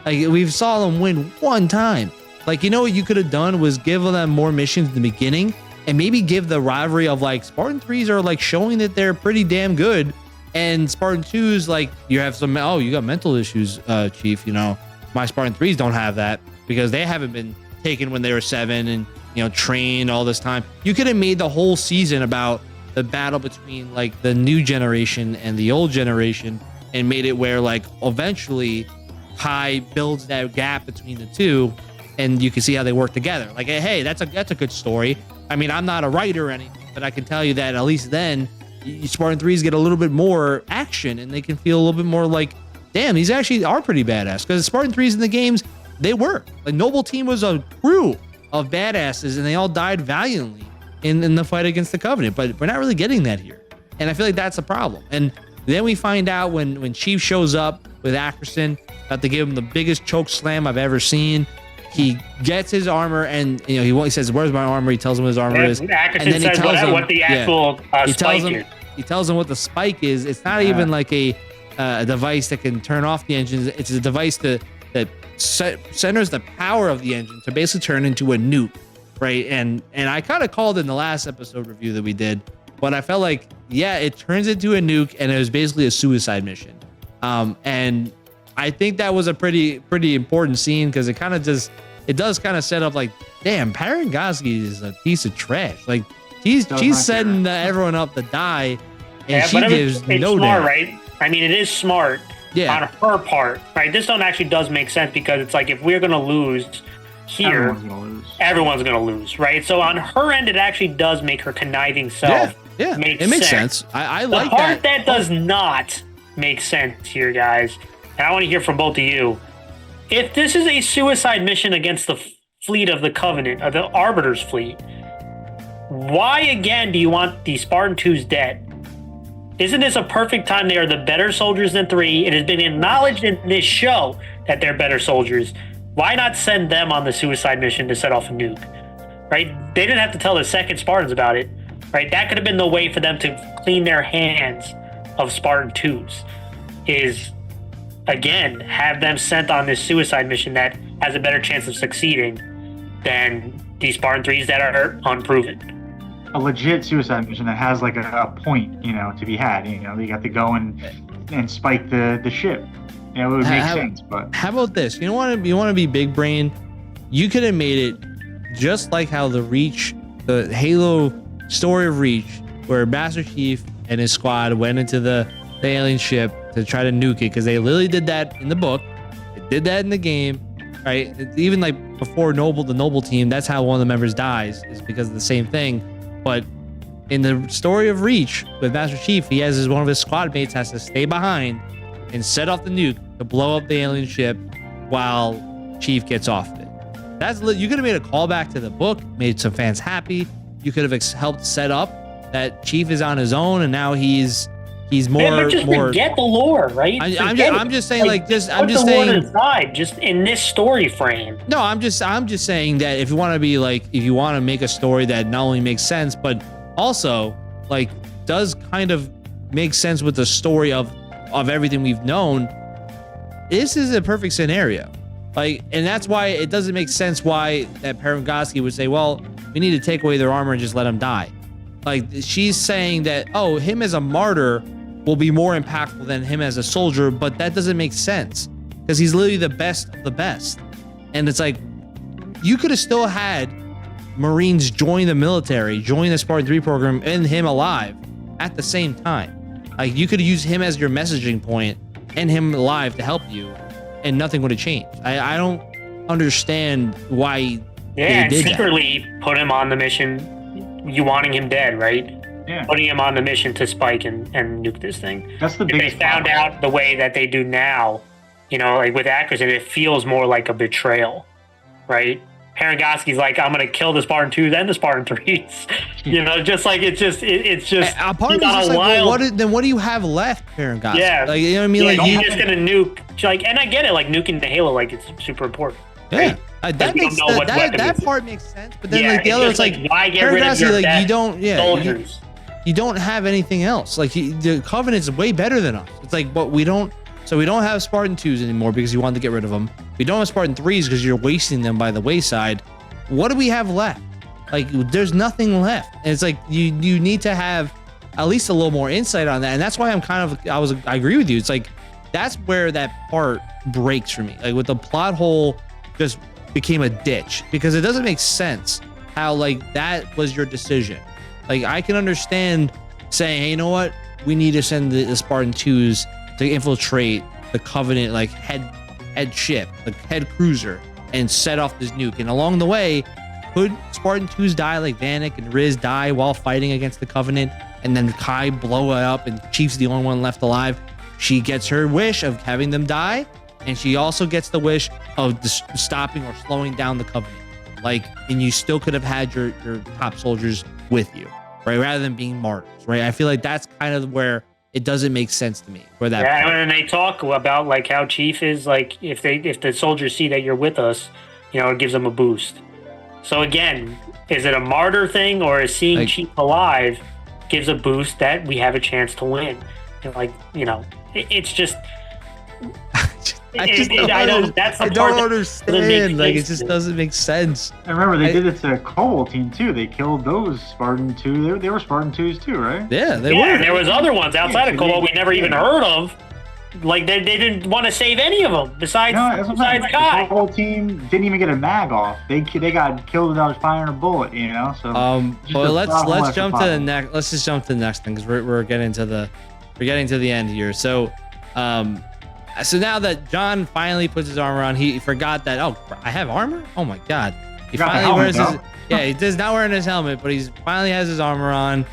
we saw them win one time. Like, you know what you could have done was give them more missions in the beginning, and maybe give the rivalry of like Spartan 3s are like showing that they're pretty damn good, and Spartan 2s, like, you have some, oh, you got mental issues, Chief, you know, my Spartan 3s don't have that because they haven't been taken when they were 7 and, you know, trained all this time. You could have made the whole season about the battle between like the new generation and the old generation, and made it where like eventually Kai builds that gap between the two, and you can see how they work together. Like, hey, that's a good story. I mean, I'm not a writer or anything, but I can tell you that at least then Spartan 3s get a little bit more action, and they can feel a little bit more like, damn, these actually are pretty badass. Because Spartan 3s in the games, they were. Like, Noble Team was a crew of badasses, and they all died valiantly in the fight against the Covenant. But we're not really getting that here. And I feel like that's a problem. And then we find out when Chief shows up with Ackerson, about to give him the biggest choke slam I've ever seen. He gets his armor, and you know he says, "Where's my armor?" He tells him his armor is, Ackerson and then he says tells him what the actual spike is. He tells him what the spike is. It's not even like a device that can turn off the engines. It's a device that centers the power of the engine to basically turn into a nuke, right? And I kind of called in the last episode review that we did, but I felt like, yeah, it turns into a nuke, and it was basically a suicide mission. And I think that was a pretty important scene, because it does kind of set up like, damn, Parangosky is a piece of trash. Like she's setting everyone up to die, and she gives no smart, damn. right? I mean, it is smart on her part, right? This one actually does make sense, because it's like, if we're gonna lose here, everyone's gonna lose, right? So on her end, it actually does make her conniving self. Yeah, it makes sense. I like the part that. that does not make sense here, guys. And I want to hear from both of you. If this is a suicide mission against the fleet of the Covenant, or the Arbiter's fleet, why again do you want the Spartan 2s dead? Isn't this a perfect time? They are the better soldiers than 3. It has been acknowledged in this show that they're better soldiers. Why not send them on the suicide mission to set off a nuke? Right? They didn't have to tell the second Spartans about it. Right? That could have been the way for them to clean their hands of Spartan 2s. Is, again, have them sent on this suicide mission that has a better chance of succeeding than these Spartan 3s that are unproven. A legit suicide mission that has like a point, you know, to be had. You know, you got to go and spike the ship. You know, it would make sense. But how about this? You want to be big brain? You could have made it just like how the Halo story of Reach, where Master Chief and his squad went into the alien ship to try to nuke it, because they literally did that in the book. They did that in the game, right? Even like before the Noble Team, that's how one of the members dies, is because of the same thing. But in the story of Reach with Master Chief, he has one of his squad mates has to stay behind and set off the nuke to blow up the alien ship while Chief gets off of it. You could have made a callback to the book, made some fans happy. You could have helped set up that Chief is on his own, and now he's more. Forget the lore, right? I'm just saying, put the lore aside, just in this story frame. No, I'm just saying that if you want to make a story that not only makes sense, but also like does kind of make sense with the story of everything we've known, this is a perfect scenario. Like, and that's why it doesn't make sense why that Parangosky would say, well, we need to take away their armor and just let them die. Like, she's saying that, oh, him as a martyr will be more impactful than him as a soldier, but that doesn't make sense because he's literally the best of the best. And it's like, you could have still had Marines join the military, join the Spartan 3 program, and him alive at the same time. Like, you could use him as your messaging point and him alive to help you, and nothing would have changed. I don't understand why they did secretly put him on the mission, you wanting him dead, right? Yeah. Putting him on the mission to spike and nuke this thing. That's the biggest If they found out the way that they do now, like with Atkinson, it feels more like a betrayal, right? Parangosky's like, I'm gonna kill the Spartan 2s and the Spartan 3s. Just like it's just a part of it's like, well, what do you have left, Parangosky? Yeah, like, you know what I mean? Yeah, like you're just gonna nuke, and I get it, like nuking the Halo, like it's super important. Yeah, right? That part makes sense, but then like the other, it's like why get rid of your like you don't, soldiers? You don't have anything else. Like the Covenant's way better than us. It's like, but we don't have Spartan 2s anymore because you wanted to get rid of them. We don't have Spartan 3s because you're wasting them by the wayside. What do we have left? Like, there's nothing left. And it's like you need to have at least a little more insight on that. And that's why I agree with you. It's like that's where that part breaks for me. Like with the plot hole just became a ditch because it doesn't make sense how like that was your decision. Like I can understand saying, hey, you know what? We need to send the Spartan 2s to infiltrate the Covenant like head ship, like head cruiser, and set off this nuke. And along the way, could Spartan 2s die like Vanek and Riz die while fighting against the Covenant, and then Kai blow it up and Chief's the only one left alive? She gets her wish of having them die, and she also gets the wish of stopping or slowing down the Covenant. Like, and you still could have had your top soldiers with you, right? Rather than being martyrs, right? I feel like that's kind of where it doesn't make sense to me. Where that and they talk about like how Chief is like if the soldiers see that you're with us, it gives them a boost. So again, is it a martyr thing or is seeing like, Chief alive gives a boost that we have a chance to win? And like it's just. I don't understand. Like, it just doesn't make sense. And remember, they did it to Cole team too. They killed those Spartan 2. They were Spartan 2s too, right? Yeah, they were. And there was other ones outside of Cole we never even heard of. Like they didn't want to save any of them besides Kai. The whole team didn't even get a mag off. They got killed without firing a bullet. So. Well, let's jump to the next. Let's just jump to the next thing because we're getting to the end here. So, So now that John finally puts his armor on, he forgot that, oh, I have armor? Oh my God. He finally wears his, he does not wearing his helmet, but he's finally has his armor on.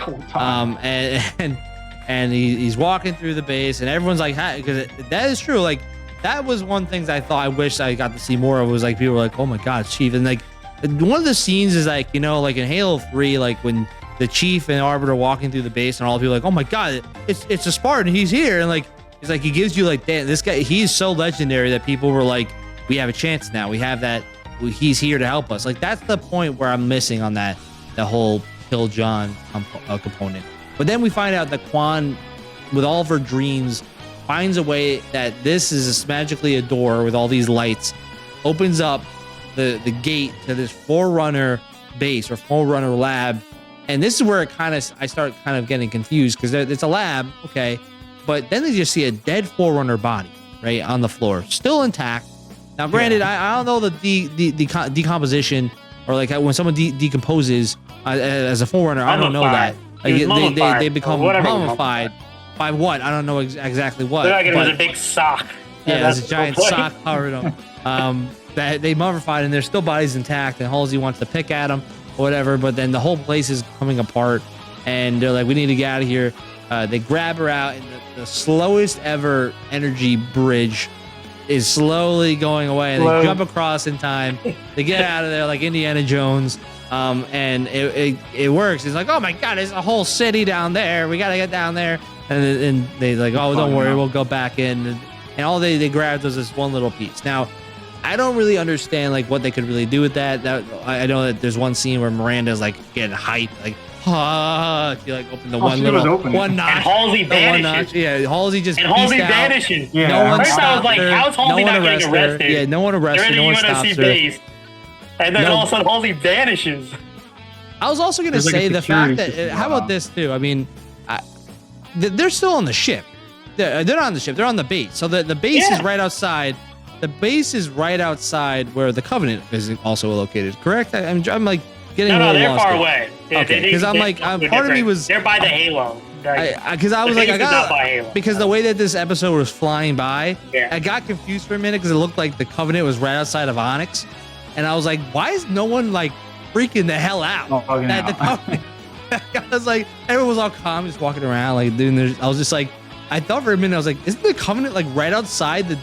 And he's walking through the base and everyone's like, because that is true. Like that was one thing I thought I wish I got to see more of was like, people were like, oh my God, Chief. And like one of the scenes is like, like in Halo 3, like when the Chief and Arbiter are walking through the base and all the people are like, oh my God, it's a Spartan. He's here. And like, it's like he gives you like, damn, this guy, he's so legendary that people were like, we have a chance now. We have that. He's here to help us. Like that's the point where I'm missing on the whole kill John component. But then we find out that Quan, with all of her dreams, finds a way that this is magically a door with all these lights, opens up the gate to this Forerunner base or Forerunner lab. And this is where I start kind of getting confused because it's a lab, okay. But then they just see a dead Forerunner body, right, on the floor, still intact. Now, granted, I don't know the decomposition or like when someone decomposes as a Forerunner. I don't know that. Like, they become mummified by what? I don't know exactly what. It was a big sock. Yeah, there's a giant sock covered them. That they mummified and their still bodies intact. And Halsey wants to pick at them or whatever. But then the whole place is coming apart, and they're like, "We need to get out of here." They grab her out in the slowest ever energy bridge is slowly going away. And Slow. they jump across in time. They get out of there like Indiana Jones. And it works. It's like, oh my God, there's a whole city down there. We got to get down there. And they like, oh, don't worry, we'll go back in. And all they grabbed was this one little piece. Now, I don't really understand like what they could really do with that. I know that there's one scene where Miranda's like getting hyped, like, she like opened the one notch. And Halsey vanishes. Yeah, Halsey just and Halsey vanishes. Yeah. No one First I was like, stopped her. how's Halsey No one not getting arrested? Yeah, no one arrested. They're No one in the stops UNSC her. base. And then No. all of a sudden Halsey vanishes. I was also gonna There's like say a the fact security that system how going about on. this too? I mean, they're still on the ship. They're not on the ship. They're on the base. So the base is right outside. The base is right outside where the Covenant is also located. Correct? I'm like getting a No, little they're lost far here. away. Okay, because I'm like, part of me was they're by the Halo. because I was The like, base is not by Halo. because the way that this episode was flying by, Yeah. I got confused for a minute because it looked like the Covenant was right outside of Onyx, and I was like, why is no one like freaking the hell out? bugging That the out. Covenant. I was like, everyone was all calm, just walking around, like doing. I was just like, I thought for a minute, I was like, isn't the Covenant like right outside the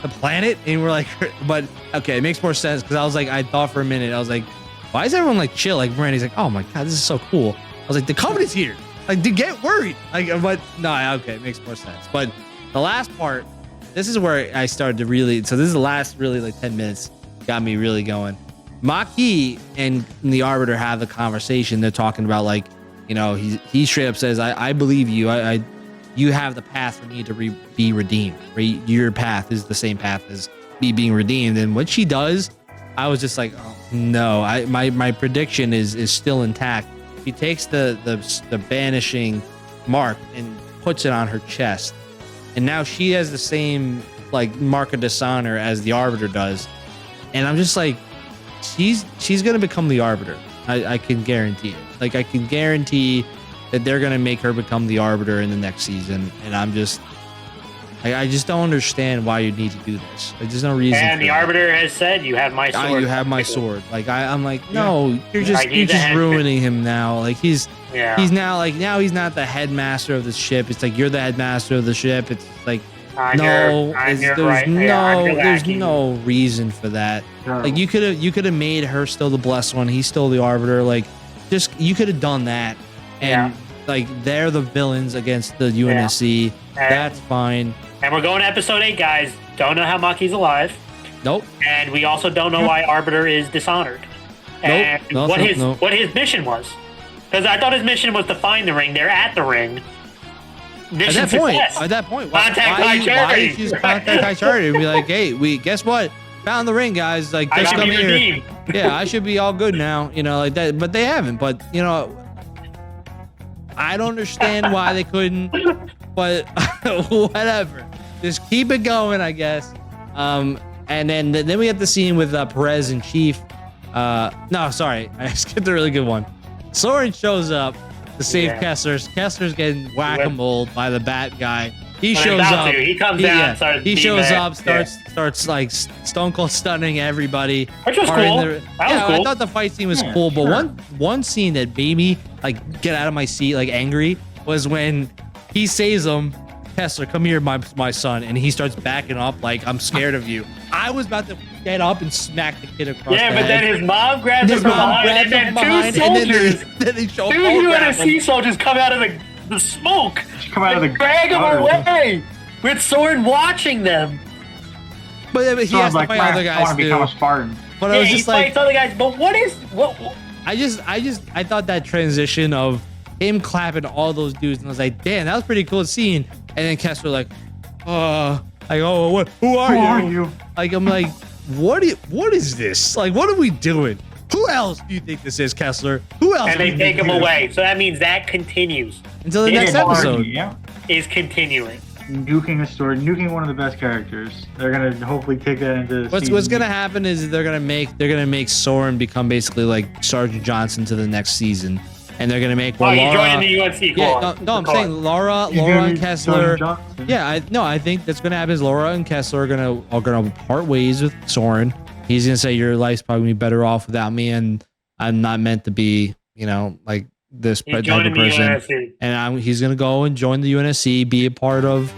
planet? And we're like, but okay, it makes more sense because I was like, I thought for a minute, I was like, why is everyone like chill? Like Brandy's like, oh my God, this is so cool. I was like, the Covenant's here. Like, to get worried. Like, but no, okay, it makes more sense. But the last part, this is where I started to really. So this is the last really like 10 minutes, got me really going. Maki and the Arbiter have the conversation. They're talking about like, you know, he straight up says, I believe you. You have the path for me to be redeemed. Right? Your path is the same path as me being redeemed. And what she does, I was just like, oh no. My prediction is still intact. She takes the banishing mark and puts it on her chest, and now she has the same like mark of dishonor as the Arbiter does. And I'm just like, she's gonna become the Arbiter. I can guarantee it. Like I can guarantee that they're gonna make her become the Arbiter in the next season. And I'm just, I just don't understand why you need to do this. Like, there's no reason. And the for that. Arbiter has said, "You have my sword." You have my sword. Like I'm like, no, you're just ruining him now. Like he's now he's not the headmaster of the ship. It's like you're the headmaster of the ship. It's like there's no reason for that. Like you could have made her still the blessed one. He's still the Arbiter. Like just you could have done that. And like they're the villains against the UNSC. Yeah. That's fine. And we're going to episode 8, guys. Don't know how Maki's alive. Nope. And we also don't know why Arbiter is dishonored. And what his mission was. Because I thought his mission was to find the ring. They're at the ring. Mission At that point, Contact why Charity. you just contact High Charity and be like, hey, we guess what? Found the ring, guys. Like, I just should come be here. redeemed. Yeah, I should be all good now. You know, like that. But they haven't. But you know, I don't understand why they couldn't. But whatever. Just keep it going, I guess. And then we have the scene with Perez and Chief. No, sorry, I skipped a really good one. Soren shows up to save Kessler. Kessler's getting whack-a-mole by the Bat guy. He shows up. He comes down. Starts he shows beating up. Starts like Stone Cold stunning everybody. Which was cool. I thought the fight scene was cool. But one scene that made me like get out of my seat, like angry, was when he saves him. Kessler, come here, my son, and he starts backing up like I'm scared of you. I was about to get up and smack the kid across the head. then his mom grabs him from behind, and then two soldiers, two UNSC soldiers come out of the smoke. Come out of the drag him away with Soren watching them. But he has to fight other guys I want to become a Spartan. But I was just like, fights other guys. But what? I thought that transition of him clapping all those dudes, and I was like, damn, that was pretty cool scene. And then Kessler like, what? Who are you? Like I'm like, what is this? Like, what are we doing? Who else do you think this is, Kessler? Who else? And they take him away. So that means that continues until the next episode. Is continuing. Nuking one of the best characters. They're gonna hopefully take that into. What's gonna happen is they're gonna make Soren become basically like Sergeant Johnson to the next season. And they're gonna make Laura. He's joining the UNC. I'm saying Laura and Kessler. I think that's gonna happen. Is Laura and Kessler are gonna part ways with Soren. He's gonna say your life's probably gonna be better off without me, and I'm not meant to be, like this type of person. And he's gonna go and join the UNSC, be a part of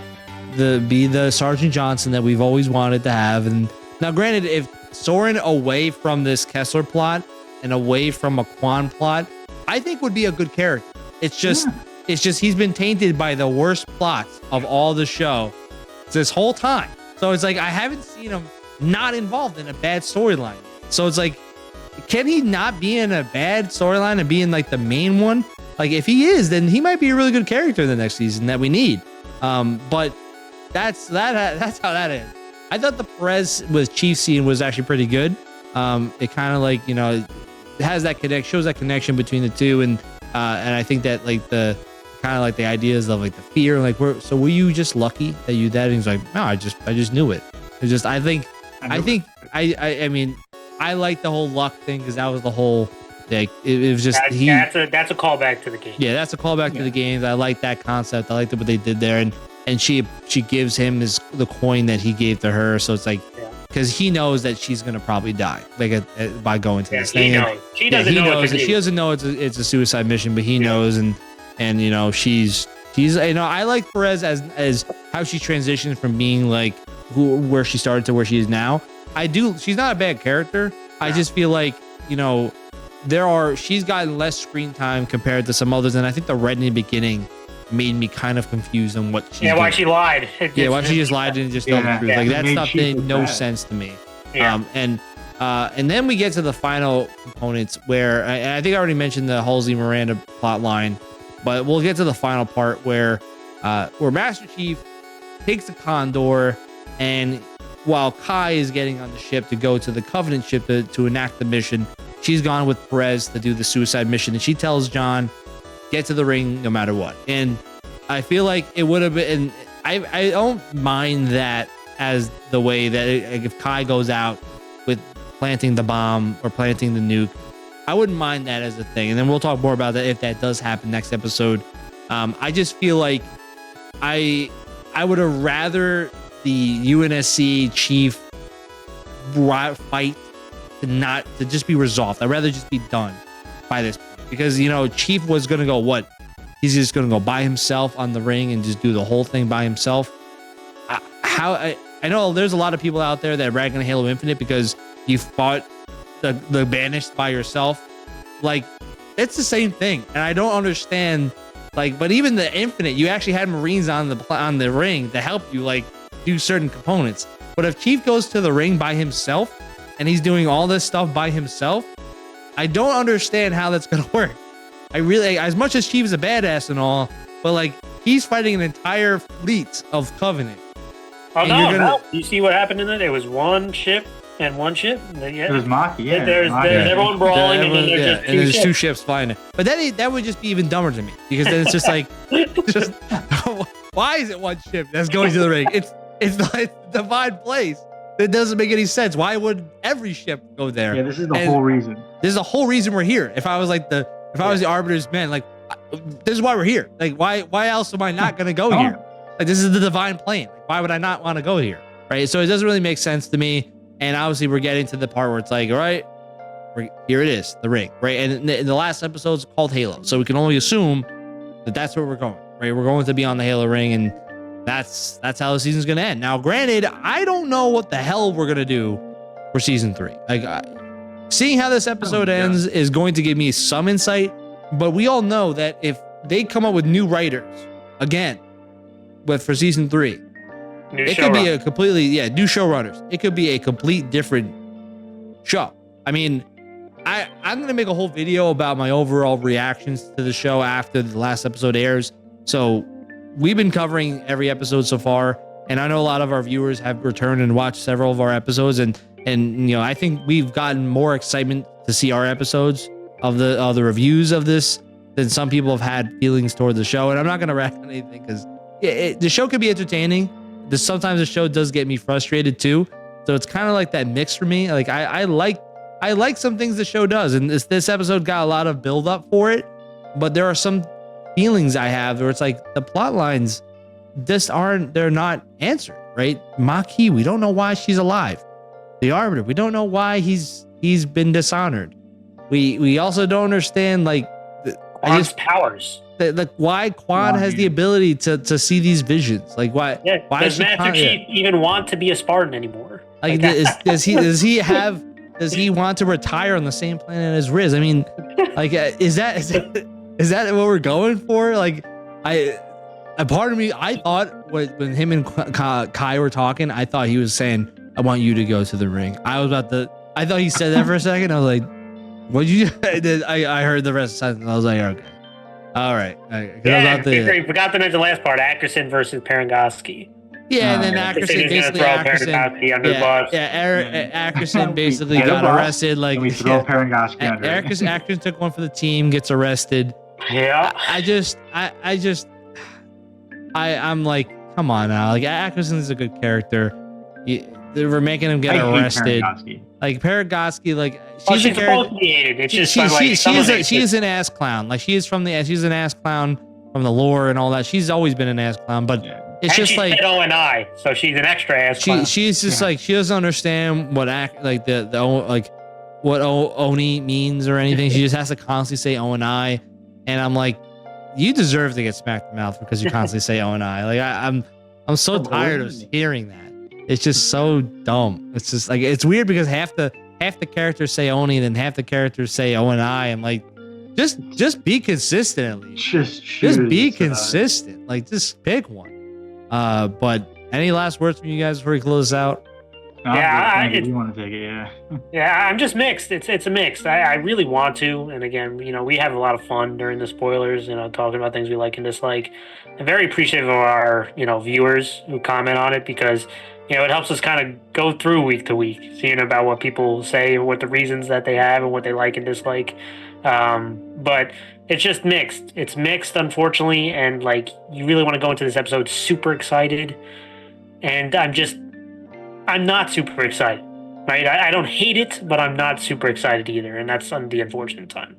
the Sergeant Johnson that we've always wanted to have. And now, granted, if Soren away from this Kessler plot and away from a Quan plot, I think would be a good character. It's just he's been tainted by the worst plots of all the show this whole time. So it's like I haven't seen him not involved in a bad storyline. So it's like, can he not be in a bad storyline and be in like the main one? Like if he is, then he might be a really good character in the next season that we need. But that's how that ends. I thought the Perez with Chief scene was actually pretty good. It kind of like, it has that shows that connection between the two, and I think that like the kind of like the ideas of like the fear, like so were you just lucky that you that? And he's like, no, I just knew it. It's just I mean I like the whole luck thing because that was the whole like it was just that's a callback to the game. Yeah, that's a callback to the games. I like that concept. I liked what they did there, and she gives him the coin that he gave to her. So it's like because he knows that she's gonna probably die like by going to this thing. He knows. She doesn't know. She doesn't know it's a suicide mission, but he knows, and she's I like Perez as how she transitioned from being like where she started to where she is now. She's not a bad character. I just feel like she's gotten less screen time compared to some others, and I think the red in the beginning made me kind and confused on what she why she lied. Why she just lied and just told the truth. Like that stuff made no sense to me. And then we get to the final components where I think I already mentioned the Halsey Miranda plot line, but we'll get to the final part where Master Chief takes the Condor, and while Kai is getting on the ship to go to the Covenant ship to enact the mission, she's gone with Perez to do the suicide mission, and she tells John, get to the ring no matter what. And I feel like it would have been, I don't mind that as the way that if Kai goes out with planting the bomb or planting the nuke, I wouldn't mind that as a thing. And then we'll talk more about that if that does happen next episode. I just feel like I would have rather the UNSC chief fight to just be resolved. I'd rather just be done by this point. Because, Chief was going to go, what? He's just going to go by himself on the ring and just do the whole thing by himself. I know there's a lot of people out there that rag on Halo Infinite because you fought the Banished by yourself. Like, it's the same thing. And I don't understand, like, but even the Infinite, you actually had Marines on the ring to help you, like, do certain components. But if Chief goes to the ring by himself and he's doing all this stuff by himself, I don't understand how that's gonna work. I really, as much as Chief is a badass and all, but like he's fighting an entire fleet of Covenant. Oh no! You see what happened in it? There was one ship and one ship. It was Maki. Yeah, there's everyone brawling, and then there's two ships flying it. But that would just be even dumber to me because then it's just like, why is it one ship that's going to the ring? It's like a divine place. It doesn't make any sense. Why would every ship go there? Yeah, this is the whole reason. This is the whole reason we're here. If I was the Arbiter's men, like this is why we're here. Like why else am I not gonna go here? Like this is the divine plane. Like, why would I not want to go here? Right. So it doesn't really make sense to me. And obviously we're getting to the part where it's like, all right, here it is, the ring, right? And in the last episode is called Halo, so we can only assume that that's where we're going. Right. We're going to be on the Halo ring, and that's how the season's gonna end. Now, granted, I don't know what the hell we're gonna do for season 3. Like, seeing how this episode ends is going to give me some insight, but we all know that if they come up with new writers again, for season 3, it could be a completely new showrunners. It could be a complete different show. I mean, I'm gonna make a whole video about my overall reactions to the show after the last episode airs. So we've been covering every episode so far, and I know a lot of our viewers have returned and watched several of our episodes, and I think we've gotten more excitement to see our episodes of the reviews of this than some people have had feelings toward the show. And I'm not gonna rap on anything because the show can be entertaining. Sometimes the show does get me frustrated too, so it's kind of like that mix for me. Like I like some things the show does, and this episode got a lot of build up for it, but there are some feelings I have where it's like the plot lines they're not answered, right? Maki, we don't know why she's alive. The Arbiter, we don't know why he's been dishonored. We also don't understand, like, Quan's powers. Why Quan has the ability to see these visions? Like why? Yeah. Why Does Master Chief even want to be a Spartan anymore? Like, does he want to retire on the same planet as Riz? I mean, like, is that what we're going for? Like, a part of me, I thought when him and Kai were talking, I thought he was saying, "I want you to go to the ring." I thought he said that for a second. I was like, "What'd you?" I heard the rest of the sentence. I was like, "Okay, all right." We forgot to mention the last part: Ackerson versus Parangoski. Yeah, and then Ackerson basically Ackerson basically got arrested. Like we throw Parangoski under. Ackerson took one for the team, gets arrested. Yeah. I'm like, come on now. Like Ackerson is a good character. We're making him get arrested. Like Parangoski, like she's a supposed to be hated. It's just she is an ass clown. Like she's an ass clown from the lore and all that. She's always been an ass clown, but it's just like O&I, so she's an extra ass clown. She's just like she doesn't understand what what Oni means or anything. She just has to constantly say O&I, and I'm like, you deserve to get smacked in the mouth because you constantly say O&I. Like I'm so tired of hearing that. It's just so dumb. It's just like it's weird because half the characters say Oni and then half the characters say O&I. I'm like, just be consistent at least. Just be consistent. Like just pick one. But any last words from you guys before we close this out? You want to take it, yeah. Yeah, I'm just mixed. It's a mix. I really want to, and again, we have a lot of fun during the spoilers, talking about things we like and dislike. I'm very appreciative of our, viewers who comment on it because, it helps us kind of go through week to week, seeing about what people say, what the reasons that they have and what they like and dislike. But it's just mixed. It's mixed, unfortunately, and like you really want to go into this episode super excited, and I'm not super excited, right? I don't hate it, but I'm not super excited either, and that's the unfortunate time.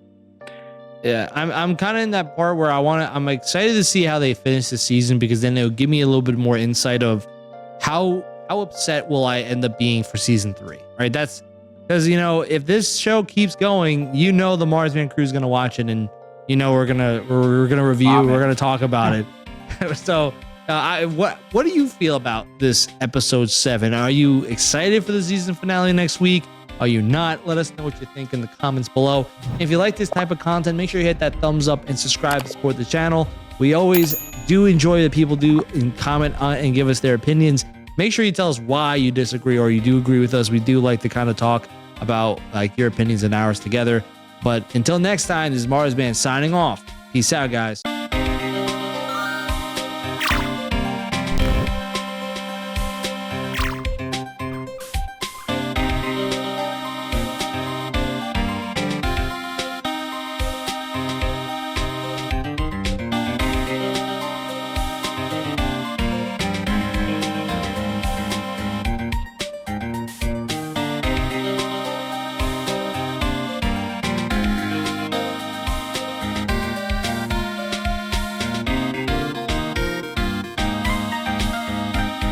Yeah, I'm kind of in that part where I'm excited to see how they finish the season because then it'll give me a little bit more insight of how upset will I end up being for season 3, right? That's because if this show keeps going, the Marsman crew is gonna watch it, and we're gonna review, we're gonna talk about it. So. What do you feel about this episode 7? Are you excited for the season finale next week? Are you not? Let us know what you think in the comments below. If you like this type of content, make sure you hit that thumbs up and subscribe to support the channel. We always do enjoy that people do and comment on and give us their opinions. Make sure you tell us why you disagree or you do agree with us. We do like to kind of talk about like your opinions and ours together. But until next time, this is Marsman signing off. Peace out, guys.